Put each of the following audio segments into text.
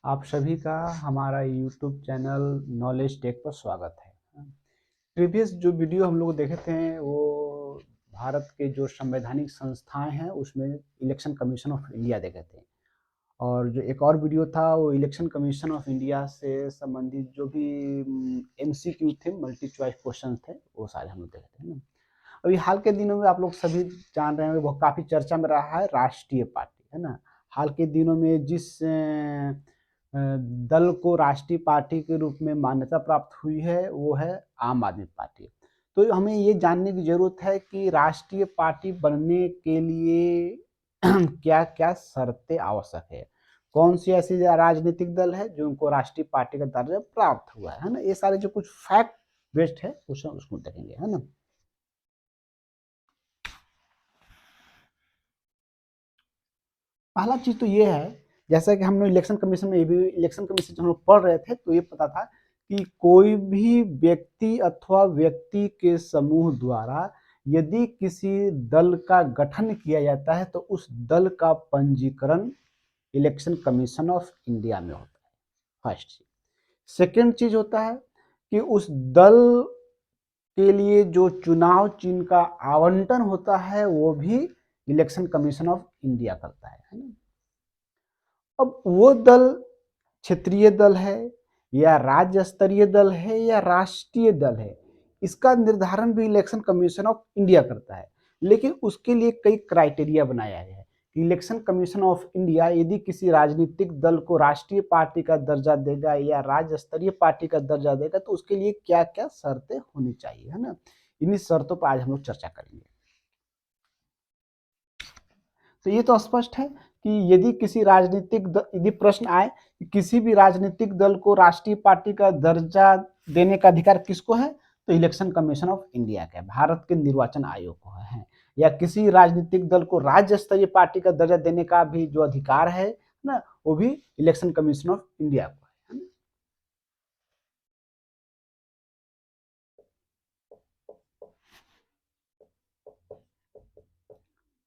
आप सभी का हमारा यूट्यूब चैनल नॉलेज टेक पर स्वागत है। प्रीवियस जो वीडियो हम लोग देखे थे वो भारत के जो संवैधानिक संस्थाएं हैं उसमें इलेक्शन कमीशन ऑफ इंडिया देखे थे, और जो एक और वीडियो था वो इलेक्शन कमीशन ऑफ इंडिया से संबंधित जो भी एमसीक्यू थे, मल्टी चॉइस क्वेश्चन थे, वो सारे हम लोग देखे थे ना। अभी हाल के दिनों में आप लोग सभी जान रहे हैं वो काफ़ी चर्चा में रहा है राष्ट्रीय पार्टी, है ना। हाल के दिनों में जिस दल को राष्ट्रीय पार्टी के रूप में मान्यता प्राप्त हुई है वो है आम आदमी पार्टी। तो हमें ये जानने की ज़रूरत है कि राष्ट्रीय पार्टी बनने के लिए क्या-क्या शर्तें आवश्यक है? कौन सी ऐसी राजनीतिक दल है जो उनको राष्ट्रीय पार्टी का दर्जा प्राप्त हुआ है ना? ये सारे जो कुछ फैक्ट बेस्ड है क्वेश्चन उसको देखेंगे, है ना। पहला चीज़ तो ये है, जैसा कि हमने इलेक्शन कमीशन में, ये भी इलेक्शन कमीशन जब हम लोग पढ़ रहे थे तो ये पता था कि कोई भी व्यक्ति अथवा व्यक्ति के समूह द्वारा यदि किसी दल का गठन किया जाता है तो उस दल का पंजीकरण इलेक्शन कमीशन ऑफ इंडिया में होता है, फर्स्ट चीज। सेकेंड चीज होता है कि उस दल के लिए जो चुनाव चिन्ह का आवंटन होता है वो भी इलेक्शन कमीशन ऑफ इंडिया करता है ना। अब वो दल क्षेत्रीय दल है या राज्य स्तरीय दल है या राष्ट्रीय दल है, इसका निर्धारण भी इलेक्शन कमीशन ऑफ इंडिया करता है। लेकिन उसके लिए कई क्राइटेरिया बनाया गया है कि इलेक्शन कमीशन ऑफ इंडिया यदि किसी राजनीतिक दल को राष्ट्रीय पार्टी का दर्जा देगा या राज्य स्तरीय पार्टी का दर्जा देगा तो उसके लिए क्या क्या शर्तें होनी चाहिए, है ना। इन्हीं शर्तों पर आज हम लोग चर्चा करेंगे। तो ये तो स्पष्ट है कि यदि किसी राजनीतिक यदि प्रश्न आए कि किसी भी राजनीतिक दल को राष्ट्रीय पार्टी का दर्जा देने का अधिकार किसको है, तो इलेक्शन कमीशन ऑफ इंडिया का है, भारत के निर्वाचन आयोग को है। या किसी राजनीतिक दल को राज्य स्तरीय पार्टी का दर्जा देने का भी जो अधिकार है ना, वो भी इलेक्शन कमीशन ऑफ इंडिया को है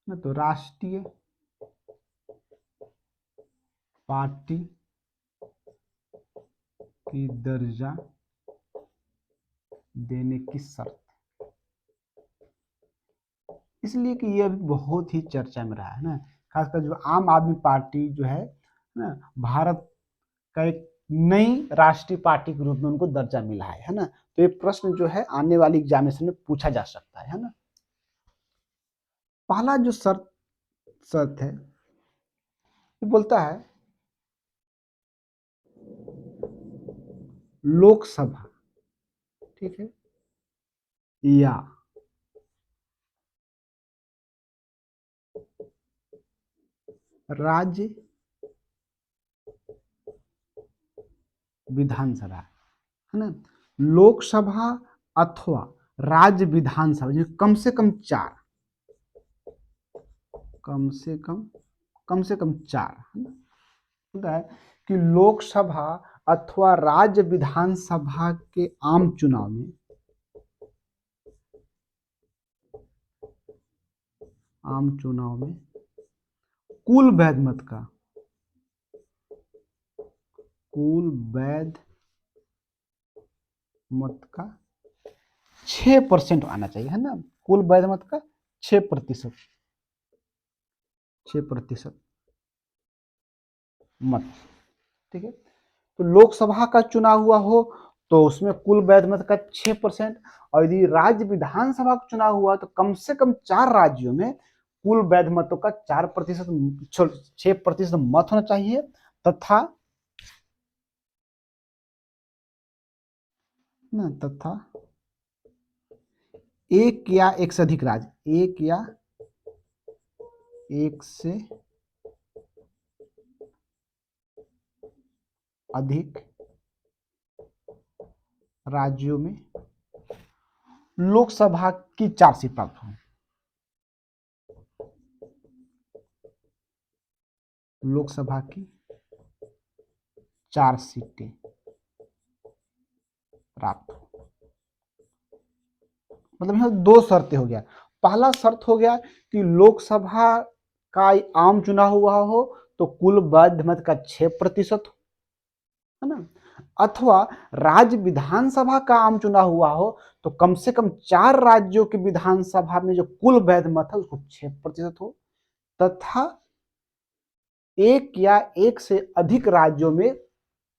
ना। तो राष्ट्रीय पार्टी की दर्जा देने की शर्त, इसलिए कि ये अभी बहुत ही चर्चा में रहा है ना। खासकर जो आम आदमी पार्टी जो है ना, भारत का एक नई राष्ट्रीय पार्टी के रूप में उनको दर्जा मिला है ना। तो ये प्रश्न जो है आने वाली एग्जामिनेशन में पूछा जा सकता है ना। पहला जो शर्त शर्त है ये बोलता है लोकसभा, ठीक है, या राज्य विधानसभा, है ना। लोकसभा अथवा राज्य विधानसभा जो कम से कम चार, है ना। होता है कि लोकसभा अथवा राज्य विधानसभा के आम चुनाव में कुल वैध मत का 6% आना चाहिए, है ना। कुल वैध मत का 6%, 6% मत, ठीक है। तो लोकसभा का चुनाव हुआ हो तो उसमें कुल वैध मत का 6%, और यदि राज्य विधानसभा का चुनाव हुआ तो कम से कम 4 राज्यों में कुल वैध मतों का 4%, 6% मत होना चाहिए, तथा एक या एक से अधिक राज्य, एक या एक से अधिक राज्यों में लोकसभा की 4 सीट प्राप्त हो, लोकसभा की 4 सीटें प्राप्त हो। मतलब यहाँ दो शर्तें हो गया। पहला शर्त हो गया कि लोकसभा का आम चुनाव हुआ हो तो कुल वैध मत का 6% है ना, अथवा राज्य विधानसभा का आम चुनाव हुआ हो तो कम से कम 4 राज्यों की विधानसभा में जो कुल वैध मत है उसको 6% हो, तथा एक या एक से अधिक राज्यों में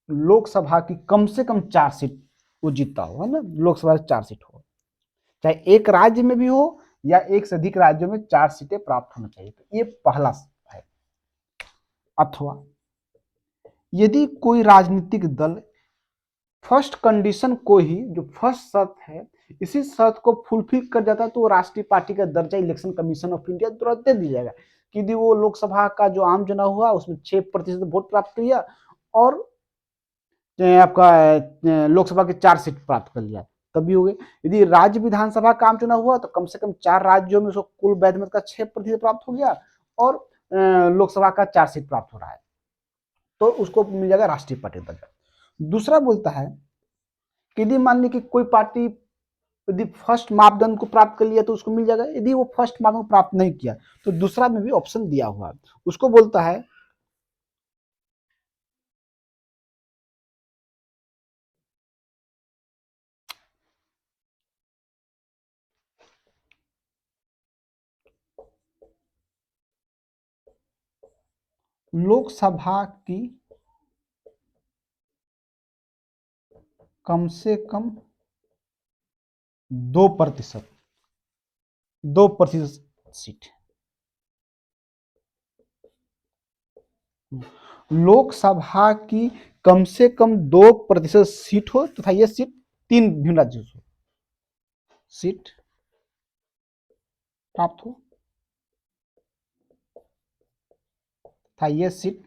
लोकसभा की कम से कम 4 सीट वो जीतता हो, है ना, लोकसभा 4 सीट हो, चाहे एक राज्य में भी हो या एक से अधिक राज्यों में 4 सीटें प्राप्त होना चाहिए। तो ये पहला है। अथवा यदि कोई राजनीतिक दल फर्स्ट कंडीशन को ही, जो फर्स्ट शर्त है, इसी शर्त को फुलफिल कर जाता है तो वो राष्ट्रीय पार्टी का दर्जा इलेक्शन कमीशन ऑफ इंडिया तुरंत दे दी जाएगा कि यदि वो लोकसभा का जो आम चुनाव हुआ उसमें 6% वोट प्राप्त किया और आपका लोकसभा की 4 सीट प्राप्त कर लिया तभी हो गए। यदि राज्य विधानसभा का आम चुनाव हुआ तो कम से कम 4 राज्यों में उसको कुल वैध मत का 6% प्राप्त हो गया और लोकसभा का 4 सीट प्राप्त हो रहा है तो उसको मिल जाएगा राष्ट्रीय पार्टी दर्जा। दूसरा बोलता है कि यदि मान ली कि कोई पार्टी यदि फर्स्ट मापदंड को प्राप्त कर लिया तो उसको मिल जाएगा, यदि वो फर्स्ट मापदंड को प्राप्त नहीं किया तो दूसरा में भी ऑप्शन दिया हुआ है, उसको बोलता है लोकसभा की कम से कम 2% 2% सीट, लोकसभा की कम से कम 2% सीट हो तथा यह सीट 3 भिन्न राज्यों से सीट प्राप्त हो तथा ये सीट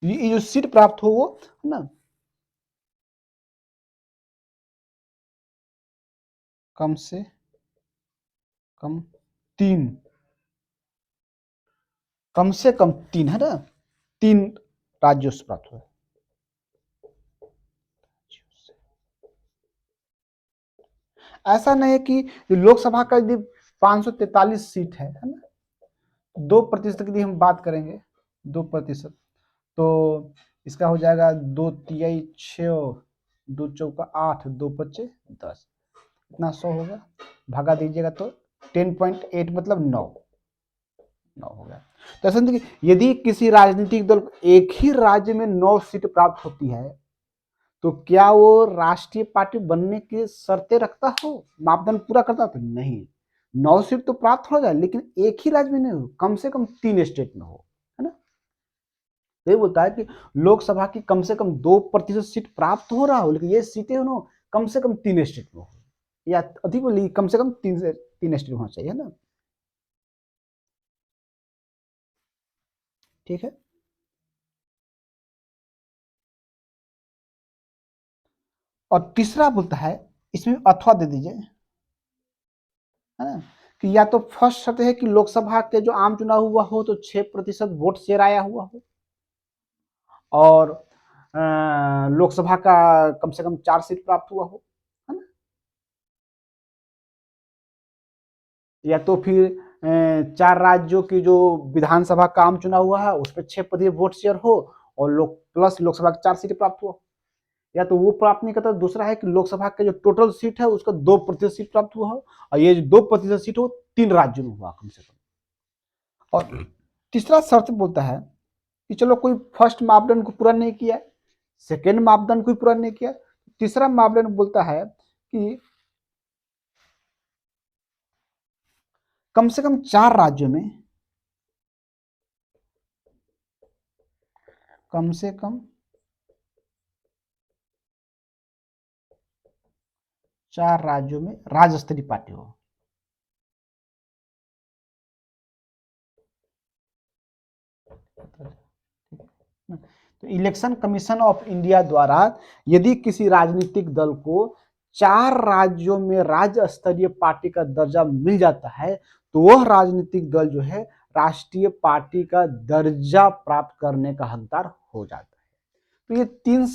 ये जो सीट प्राप्त हो वो है ना कम से कम 3 है ना 3 राज्यों से प्राप्त हुआ। ऐसा नहीं है कि लोकसभा का यदि 543 सीट है ना, 2% की हम बात करेंगे 2%, तो इसका हो जाएगा 2×3 6, 2×4 8, 2×5 10, इतना 100 होगा, भागा दीजिएगा तो 10.8 मतलब 9 हो गया। तो ऐसा नहीं कि यदि किसी राजनीतिक दल को एक ही राज्य में 9 सीट प्राप्त होती है तो क्या वो राष्ट्रीय पार्टी बनने की शर्तें रखता हो, मापदंड पूरा करता तो नहीं, 9 सीट तो प्राप्त हो जाए लेकिन एक ही राज्य में नहीं हो, कम से कम 3 स्टेट में हो, है ना। तो ये बोलता है कि लोकसभा की कम से कम 2% सीट प्राप्त हो रहा हो लेकिन ये सीटें हो कम से कम 3 स्टेट में हो या अधिक बोली कम से कम 3 स्टेट होना चाहिए, है ना। ठीक है। और तीसरा बोलता है, इसमें अथवा दे दीजिए, है ना, कि या तो फर्स्ट शर्त है कि लोकसभा के जो आम चुनाव हुआ हो तो 6% वोट शेयर आया हुआ हो और लोकसभा का कम से कम 4 सीट प्राप्त हुआ हो, है ना, या तो फिर 4 राज्यों की जो विधानसभा का आम चुनाव हुआ है उस पर 6% वोट शेयर हो और प्लस लोकसभा की 4 सीटें प्राप्त हुआ, या तो वो प्राप्त नहीं करता। दूसरा है कि लोकसभा का जो टोटल सीट है उसका 2% सीट प्राप्त हुआ हो और ये जो 2% सीट हो 3 राज्यों में हुआ कम से कम। और तीसरा शर्त बोलता है कि चलो कोई फर्स्ट मापदंड को पूरा नहीं किया, सेकेंड मापदंड को पूरा नहीं किया, तीसरा मापदंड बोलता है कि कम से कम 4 राज्यों में कम से कम 4 राज्यों में राज्य स्तरीय पार्टी हो। तो इलेक्शन कमीशन ऑफ इंडिया द्वारा यदि किसी राजनीतिक दल को 4 राज्यों में राज्य स्तरीय पार्टी का दर्जा मिल जाता है तो वह राजनीतिक दल जो है राष्ट्रीय पार्टी का दर्जा प्राप्त करने का हकदार हो जाता है। तो ये 3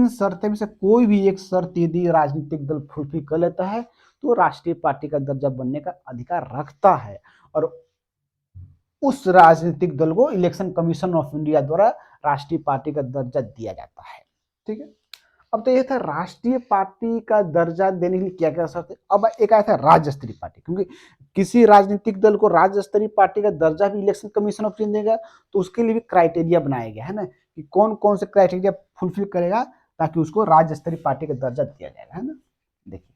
शर्तें में से कोई भी एक शर्त यदि राजनीतिक दल फुलफिल कर लेता है तो राष्ट्रीय पार्टी का दर्जा बनने का अधिकार रखता है। और उस राजनीतिक दल को इलेक्शन कमीशन ऑफ इंडिया द्वारा राष्ट्रीय पार्टी का दर्जा दिया जाता है। ठीक है, अब तो ये था राष्ट्रीय पार्टी का दर्जा देने के लिए क्या क्या शर्त है। अब एक आया था राज्य स्तरीय पार्टी, क्योंकि किसी राजनीतिक दल को राज्य स्तरीय पार्टी का दर्जा भी इलेक्शन कमीशन ऑफ इंडिया देगा, तो उसके लिए भी क्राइटेरिया बनाया गया है ना, कि कौन कौन से क्राइटेरिया फुलफिल करेगा ताकि उसको राज्य स्तरीय पार्टी का दर्जा दिया जाएगा, है ना। देखिए,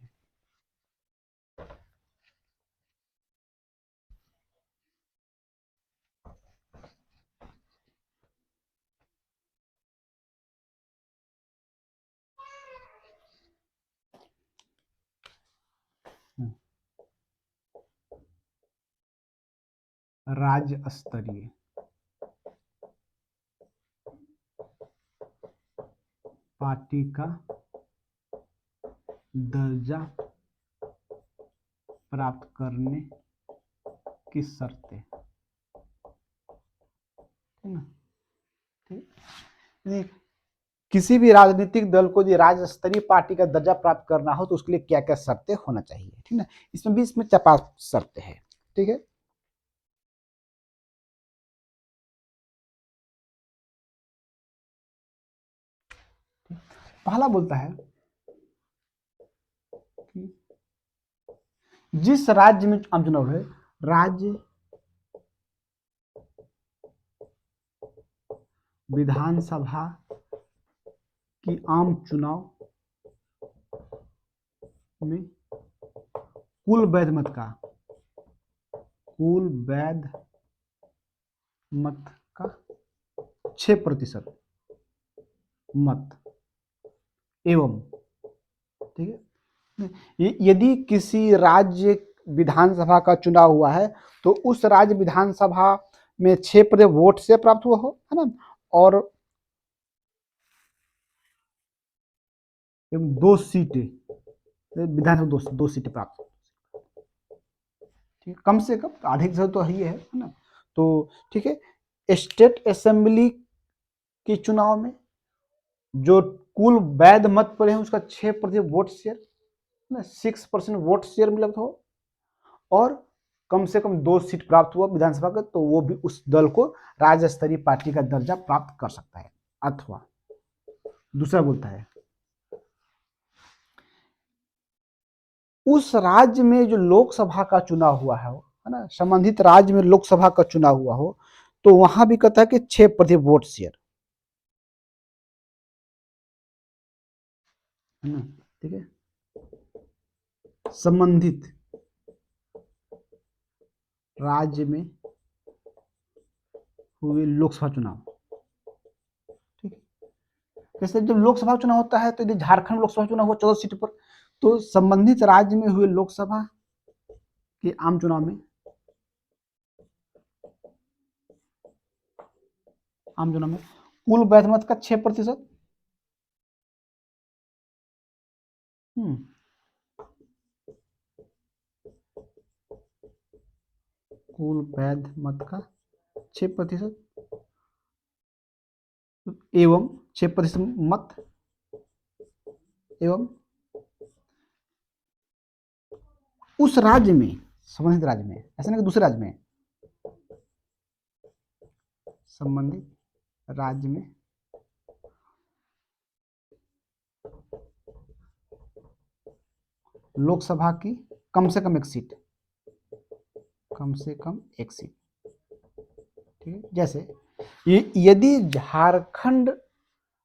राज्य स्तरीय पार्टी का दर्जा प्राप्त करने की शर्तें, है ना। ठीक, किसी भी राजनीतिक दल को यदि राज्य स्तरीय पार्टी का दर्जा प्राप्त करना हो तो उसके लिए क्या क्या शर्तें होना चाहिए, ठीक ना। इसमें भी इसमें 4-5 शर्तें हैं। ठीक है, पहला बोलता है कि जिस राज्य में आम चुनाव है, राज्य विधानसभा की आम चुनाव में कुल वैध मत का 6% मत एवं, ठीक है, यदि किसी राज्य विधानसभा का चुनाव हुआ है तो उस राज्य विधानसभा में 6% वोट से प्राप्त हुआ हो, है ना, और 2 सीटें विधानसभा, दो सीटें प्राप्त हो, ठीक है, कम से कम, अधिक से तो है ना। तो ठीक है, स्टेट असेंबली के चुनाव में जो कुल वैध मत पड़े हैं उसका 6% वोट शेयर, 6% वोट शेयर मिला हो, और कम से कम 2 सीट प्राप्त हुआ विधानसभा का, तो वो भी उस दल को राज्य स्तरीय पार्टी का दर्जा प्राप्त कर सकता है। अथवा दूसरा बोलता है उस राज्य में जो लोकसभा का चुनाव हुआ है ना, संबंधित राज्य में लोकसभा का चुनाव हुआ हो, तो वहां भी कहता है कि 6% वोट शेयर, है ना। ठीक है, संबंधित राज्य में हुए लोकसभा चुनाव, ठीक है, जैसे जब लोकसभा चुनाव होता है तो यदि झारखंड लोकसभा चुनाव हुआ 14 सीट पर, तो संबंधित राज्य में हुए लोकसभा के आम चुनाव में, कुल वैध मत का 6%, कुल वैध मत का 6% एवं 6% मत एवं उस राज्य में, संबंधित राज्य में, ऐसा नहीं कि दूसरे राज्य में, संबंधित राज्य में लोकसभा की कम से कम एक सीट, कम से कम एक सीट, ठीक है। जैसे यदि झारखंड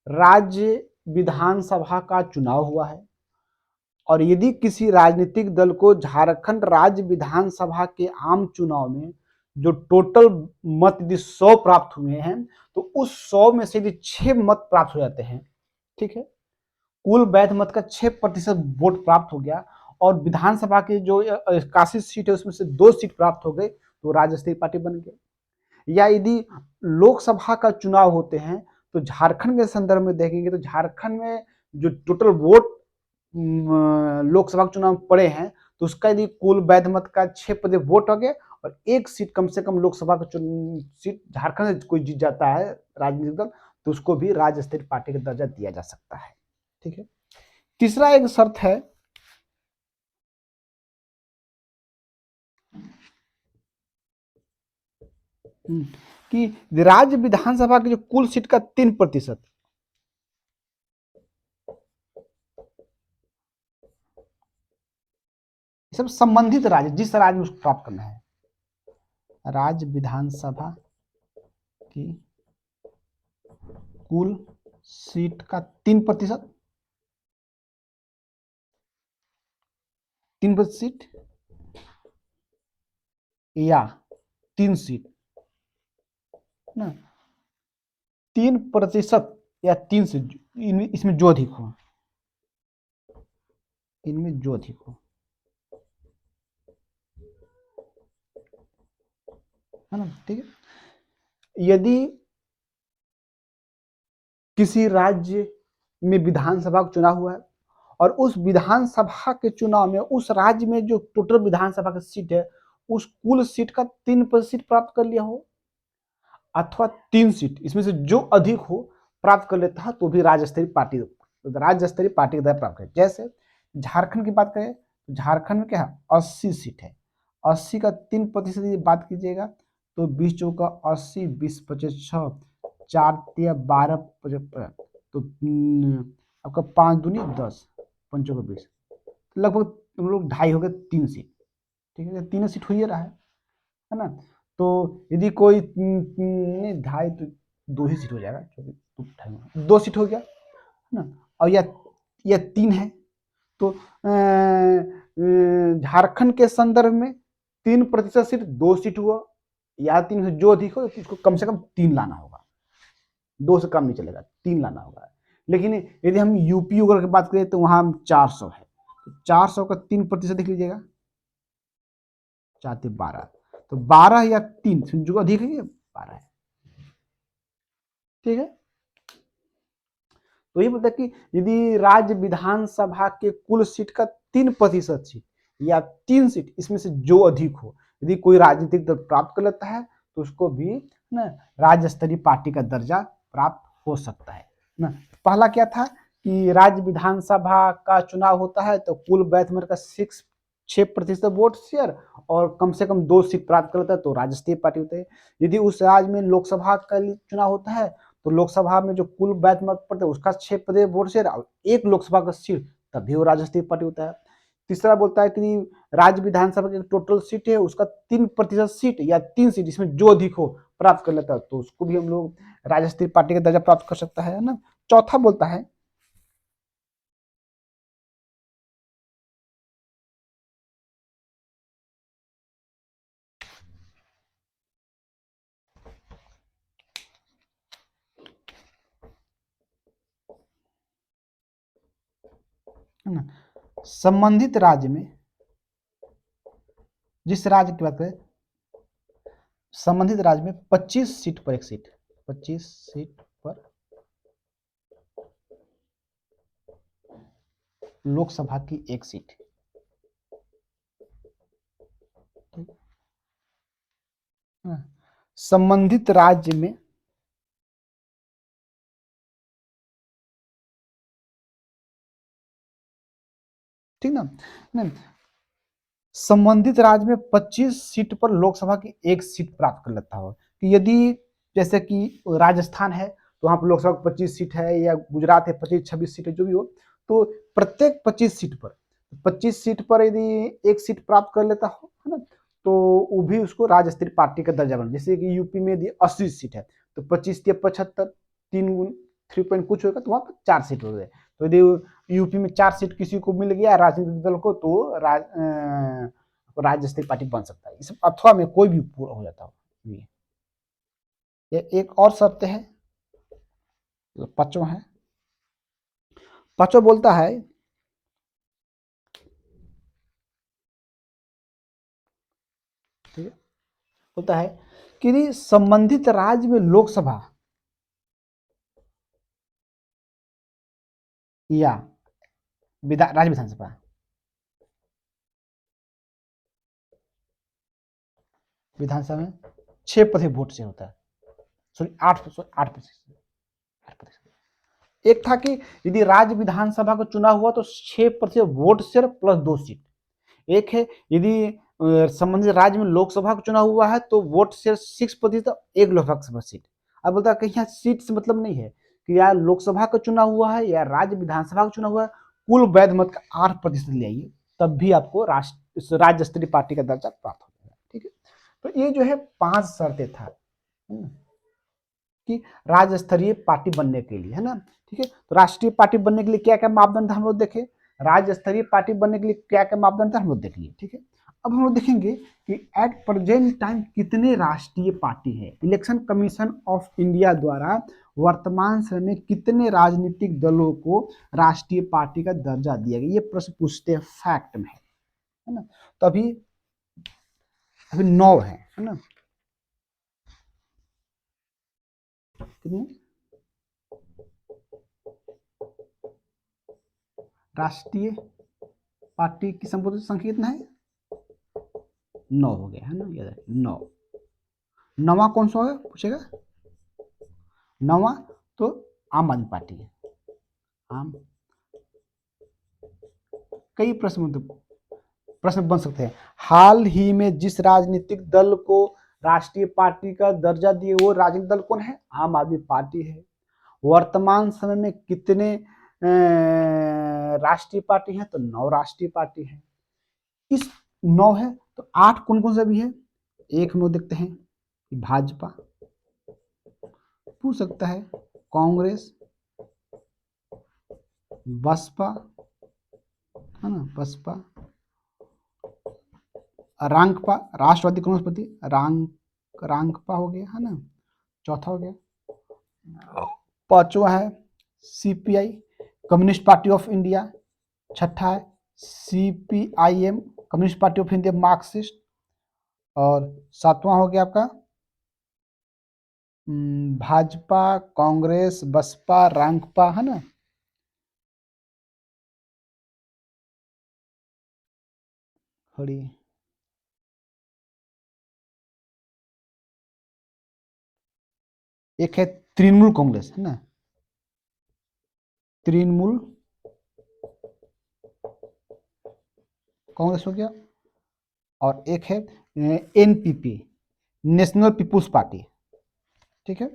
राज्य विधानसभा का चुनाव हुआ है और यदि किसी राजनीतिक दल को झारखंड राज्य विधानसभा के आम चुनाव में जो टोटल मत यदि 100 प्राप्त हुए हैं, तो उस 100 में से यदि 6 मत प्राप्त हो जाते हैं, ठीक है, कुल वैध मत का 6% वोट प्राप्त हो गया, और विधानसभा की जो 81 सीट है उसमें से 2 सीट प्राप्त हो गई, तो राज्य स्तरीय पार्टी बन गई। या यदि लोकसभा का चुनाव होते हैं तो झारखंड के संदर्भ में देखेंगे तो झारखंड में जो टोटल वोट लोकसभा के चुनाव पड़े हैं, तो उसका यदि कुल वैध मत का 6% वोट हो गए और एक सीट कम से कम लोकसभा का सीट झारखंड से कोई जीत जाता है राजनीतिक दल, तो उसको भी राज्य स्तरीय पार्टी का दर्जा दिया जा सकता है। ठीक है, तीसरा एक शर्त है कि राज्य विधानसभा की जो कुल सीट का 3%, सब संबंधित राज्य, जिस राज्य में उसको प्राप्त करना है, राज्य विधानसभा की कुल सीट का 3%, 3% सीट या 3 सीट ना, 3% या 3 सीट, इसमें जो अधिक हो, इनमें जो अधिक हो, है ना, ठीक है। यदि किसी राज्य में विधानसभा का चुनाव हुआ है और उस विधानसभा के चुनाव में उस राज्य में जो टोटल विधानसभा की सीट है उस कुल सीट का 3% प्राप्त कर लिया हो अथवा 3 सीट, इसमें से जो अधिक हो प्राप्त कर लेता है तो भी राज्य स्तरीय पार्टी के द्वारा प्राप्त करे। जैसे झारखंड की बात करें तो झारखंड में क्या है, 80 सीट है, 80 का 3% की बात कीजिएगा तो 20 चौका 80, 20 25 6, 4 तिया 12, तो आपका 5 दूनी 10, 5 चौका 20, लगभग तुम लोग 2.5 हो गए, 3 सीट, ठीक है, 3 सीट हो ही रहा है ना। तो यदि कोई नहीं, 2.5 तो 2 ही सीट हो जाएगा, 2 सीट हो गया है ना। और या 3 है तो झारखंड के संदर्भ में 3% सीट 2 सीट हुआ, या 3 से जो अधिक हो तो उसको कम से कम 3 लाना होगा, 2 से कम नहीं चलेगा, 3 लाना होगा। लेकिन यदि हम यूपी वगैरह की बात करें तो वहां 400 है, तो 400 का 3% देख लीजिएगा, 4 तो 12 या 3 जो अधिक है, 12 है, ठीक है। तो ये बोलता है कि यदि राज्य विधानसभा के कुल सीट का 3% सीट या 3 सीट, इसमें से जो अधिक हो, यदि कोई राजनीतिक दल प्राप्त कर लेता है तो उसको भी ना राज्य स्तरीय पार्टी का दर्जा प्राप्त हो सकता है ना। पहला क्या था कि राज्य विधानसभा का चुनाव होता है तो कुल बैठ मिलकर 6% वोट शेयर और कम से कम 2 सीट प्राप्त कर लेता है तो राज्य स्तरीय पार्टी होता है। यदि उस राज्य में लोकसभा का चुनाव होता है तो लोकसभा में जो कुल बैच मत पड़ते हैं उसका 6% वोट शेयर और 1 लोकसभा का सीट, तब भी वो राज्य स्तरीय पार्टी होता है। तीसरा बोलता है कि राज्य विधानसभा की टोटल सीट है उसका 3% सीट या 3 सीट, इसमें जो अधिक हो प्राप्त कर लेता है तो उसको भी हम लोग राज्य स्तरीय पार्टी का दर्जा प्राप्त कर सकता है ना। चौथा बोलता है है ना, संबंधित राज्य में, जिस राज्य की बात करें, संबंधित राज्य में 25 सीट पर एक सीट, 25 सीट पर लोकसभा की एक सीट, संबंधित राज्य में ठीक ना, नहीं, संबंधित राज्य में 25 सीट पर लोकसभा की एक सीट प्राप्त कर लेता हो कि यदि जैसे कि राजस्थान है तो वहां पर लोकसभा की 25 सीट है या गुजरात है 25-26 सीट है जो भी हो, तो प्रत्येक 25 सीट पर यदि एक सीट प्राप्त कर लेता हो है ना तो वो भी उसको राज्य स्तरीय पार्टी का दर्जा बना। जैसे कि यूपी में यदि 80 सीट है तो 25 या 75, 3 पॉइंट कुछ होगा तो वहां पर 4 सीट हो गए। तो यदि यूपी में 4 सीट किसी को मिल गया राजनीतिक दल को तो राज्य स्तरीय पार्टी बन सकता है, इस अथवा में कोई भी पूरा हो जाता हो। ये एक और शर्त है, पांचवा है, पांचवा बोलता है ठीक है, बोलता है कि संबंधित राज्य में लोकसभा या राज्य विधानसभा विधानसभा में 6% वोट से होता है, सॉरी 8%। एक था कि यदि राज्य विधानसभा का चुनाव हुआ तो 6% वोट शेयर प्लस 2 सीट। एक है यदि संबंधित राज्य में लोकसभा का चुनाव हुआ है तो वोट शेयर 6% एक लोकसभा सीट। अब बोलता है कहीं यहाँ सीट से मतलब नहीं है कि यार लोकसभा का चुनाव हुआ है या राज्य विधानसभा का चुनाव हुआ है, कुल वैध मत का 8% ले आइए, तब भी आपको राज्य स्तरीय पार्टी का दर्जा प्राप्त हो जाएगा। ठीक है, तो ये जो है 5 शर्तें था कि राज्य स्तरीय पार्टी बनने के लिए, है ना। ठीक है, तो राष्ट्रीय पार्टी बनने के लिए क्या क्या मापदंड हम लोग देखें, राज्य स्तरीय पार्टी बनने के लिए क्या क्या मापदंड था हम लोग देख लिए। ठीक है, अब हम लोग देखेंगे कि एट प्रेजेंट टाइम कितने राष्ट्रीय पार्टी है। इलेक्शन कमीशन ऑफ इंडिया द्वारा वर्तमान समय में कितने राजनीतिक दलों को राष्ट्रीय पार्टी का दर्जा दिया गया, ये प्रश्न पूछते हैं फैक्ट में, है ना। तो अभी 9 है ना, कितने राष्ट्रीय पार्टी की संबोधित संख्या कितना है, 9 हो गया, है ना। ये 9, नवा कौन सा होगा पूछेगा, नवा तो आम आदमी पार्टी है। आम, कई प्रश्न बन सकते हैं। हाल ही में जिस राजनीतिक दल को राष्ट्रीय पार्टी का दर्जा दिए वो राजनीतिक दल कौन है, आम आदमी पार्टी है। वर्तमान समय में कितने राष्ट्रीय पार्टी है, तो 9 राष्ट्रीय पार्टी है। इस 9 है तो 8 कौन कौन सा भी है, एक हम लोग देखते हैं, भाजपा पूछ सकता है, कांग्रेस, बसपा, है ना, बसपा, रांगपा, राष्ट्रवादी कांग्रेस पार्टी, रांगपा हो गया, है ना, चौथा हो गया। पांचवा है CPI, communist party of India. छठा है CPIM, communist party of India Marxist. और सातवां हो गया आपका भाजपा, कांग्रेस, बसपा, रांगपा, है ना। खड़ी, एक है तृणमूल कांग्रेस, है ना, तृणमूल कांग्रेस हो गया। और एक है एनपीपी, नेशनल पीपुल्स पार्टी। ठीक है,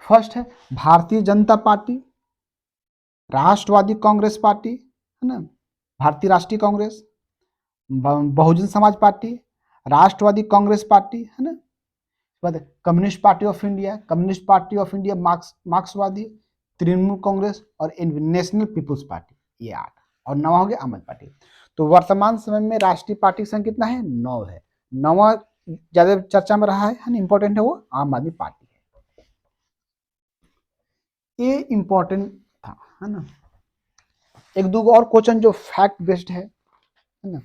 फर्स्ट है भारतीय जनता पार्टी, राष्ट्रवादी कांग्रेस पार्टी, है ना, भारतीय राष्ट्रीय कांग्रेस, बहुजन समाज पार्टी, राष्ट्रवादी कांग्रेस पार्टी, है ना, communist party of India, communist party of India मार्क्सवादी, तृणमूल कांग्रेस और नेशनल पीपुल्स पार्टी, ये 8। और 9 हो गया आम आदमी पार्टी। तो वर्तमान समय में राष्ट्रीय पार्टी की संख्या कितना है, 9 है। 9वां ज्यादा चर्चा में रहा है ना, इंपॉर्टेंट है, वो आम आदमी पार्टी है। ये इंपॉर्टेंट था, है ना। एक दो और क्वेश्चन जो फैक्ट बेस्ड है ना,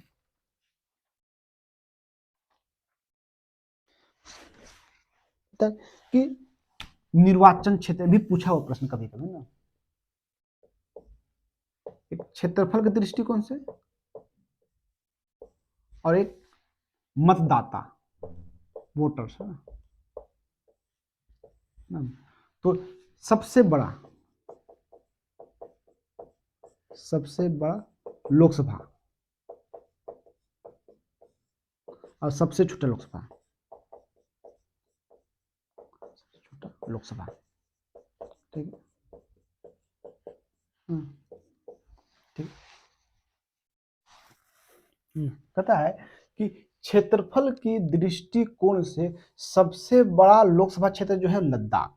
तक कि निर्वाचन क्षेत्र भी पूछा हुआ प्रश्न कभी कभी ना, एक क्षेत्रफल के दृष्टिकोण से और एक मतदाता, वोटर्स, है ना। तो सबसे बड़ा लोकसभा और सबसे छोटा लोकसभा, ठीक है। ठीक, पता है कि क्षेत्रफल की दृष्टिकोण से सबसे बड़ा लोकसभा क्षेत्र जो है लद्दाख,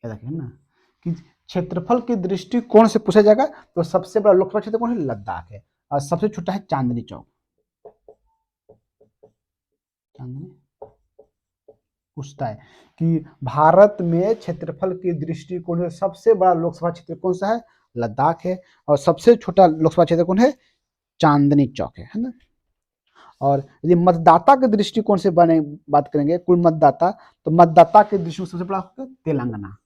याद रखिए ना, कि क्षेत्रफल के दृष्टिकोण से पूछा जाएगा तो सबसे बड़ा लोकसभा क्षेत्र कौन है, लद्दाख है। और सबसे छोटा है चांदनी चौक, चांदनी पूछता है कि भारत में क्षेत्रफल के दृष्टिकोण से सबसे बड़ा लोकसभा क्षेत्र कौन सा है, लद्दाख है। और सबसे छोटा लोकसभा क्षेत्र कौन है, चांदनी चौक है ना। और यदि मतदाता के दृष्टिकोण से बने बात करेंगे कुल मतदाता, तो मतदाता के दृष्टिकोण सबसे बड़ा होगा तेलंगाना,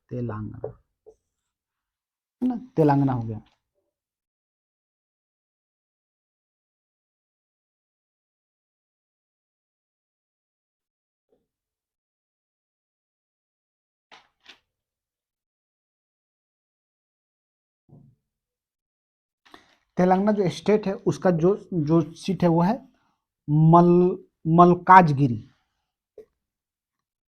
तेलंगाना, है ना, तेलंगाना हो गया। तेलंगाना जो स्टेट है उसका जो जो सीट है वो है मल मल्काजगिरी।